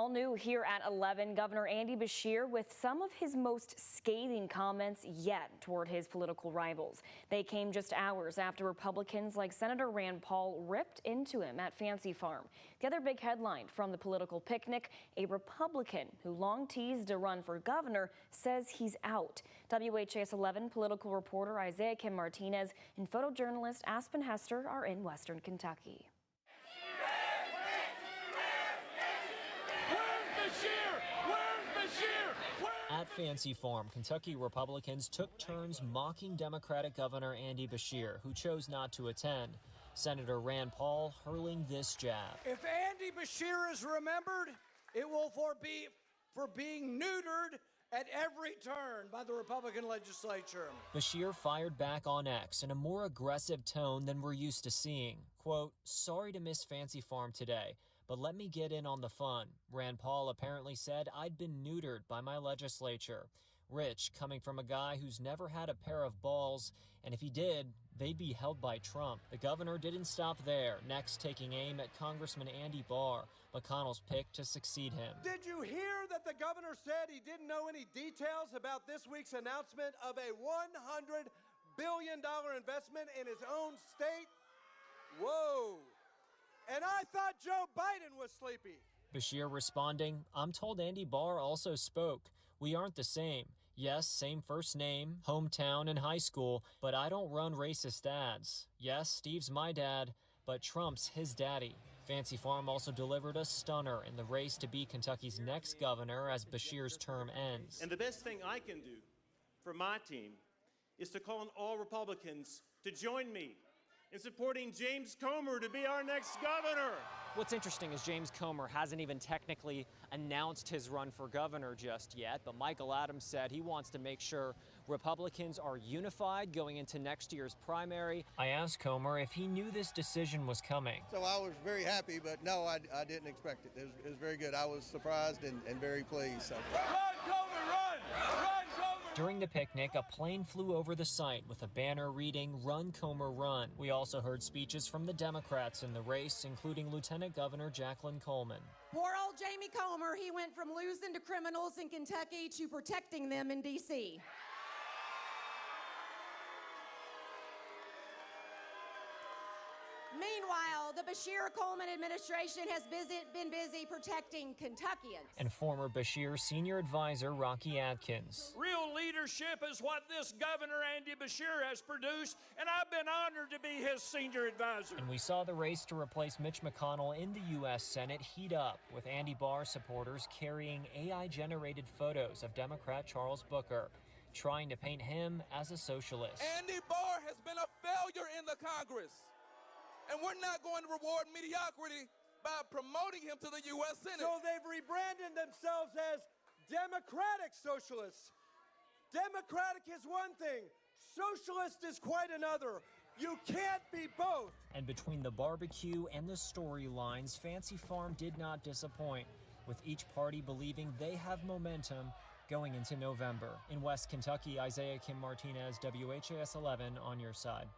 All new here at 11, Governor Andy Beshear with some of his most scathing comments yet toward his political rivals. They came just hours after Republicans like Senator Rand Paul ripped into him at Fancy Farm. The other big headline from the political picnic, a Republican who long teased a run for governor says he's out. WHAS 11 political reporter Isaiah Kim Martinez and photojournalist Aspen Hester are in Western Kentucky. At Fancy Farm, Kentucky Republicans took turns mocking Democratic Governor Andy Beshear, who chose not to attend. Senator Rand Paul hurling this jab. If Andy Beshear is remembered, it will for being neutered at every turn by the Republican legislature. Beshear fired back on X in a more aggressive tone than we're used to seeing. Quote, "Sorry to miss Fancy Farm today, but let me get in on the fun." Rand Paul apparently said I'd been neutered by my legislature. Rich, coming from a guy who's never had a pair of balls, and if he did, they'd be held by Trump. The governor didn't stop there, next taking aim at Congressman Andy Barr, McConnell's pick to succeed him. Did you hear that the governor said he didn't know any details about this week's announcement of a $100 billion investment in his own state? Whoa. And I thought Joe Biden was sleepy. Beshear responding, "I'm told Andy Barr also spoke. We aren't the same. Yes, same first name, hometown, and high school, but I don't run racist ads. Yes, Steve's my dad, but Trump's his daddy." Fancy Farm also delivered a stunner in the race to be Kentucky's next governor as Beshear's term ends. And the best thing I can do for my team is to call on all Republicans to join me in supporting James Comer to be our next governor. What's interesting is James Comer hasn't even technically announced his run for governor just yet, but Michael Adams said he wants to make sure Republicans are unified going into next year's primary. I asked Comer if he knew this decision was coming. So I was very happy, but no, I didn't expect it. It was very good. I was surprised and very pleased. So. Run, Comer, run! Run, Comer! During the picnic, a plane flew over the site with a banner reading, "Run, Comer, run." We also heard speeches from the Democrats in the race, including Lieutenant Governor Jacqueline Coleman. Poor old Jamie Comer, he went from losing to criminals in Kentucky to protecting them in D.C. Meanwhile, the Beshear-Coleman administration has been busy protecting Kentuckians. And former Beshear senior advisor Rocky Adkins. Real leadership is what this Governor Andy Beshear has produced, and I've been honored to be his senior advisor. And we saw the race to replace Mitch McConnell in the U.S. Senate heat up, with Andy Barr supporters carrying AI-generated photos of Democrat Charles Booker, trying to paint him as a socialist. Andy Barr has been a failure in the Congress. And we're not going to reward mediocrity by promoting him to the U.S. Senate. So they've rebranded themselves as Democratic Socialists. Democratic is one thing, socialist is quite another. You can't be both. And between the barbecue and the storylines, Fancy Farm did not disappoint, with each party believing they have momentum going into November. In West Kentucky, Isaiah Kim Martinez, WHAS 11 on your side.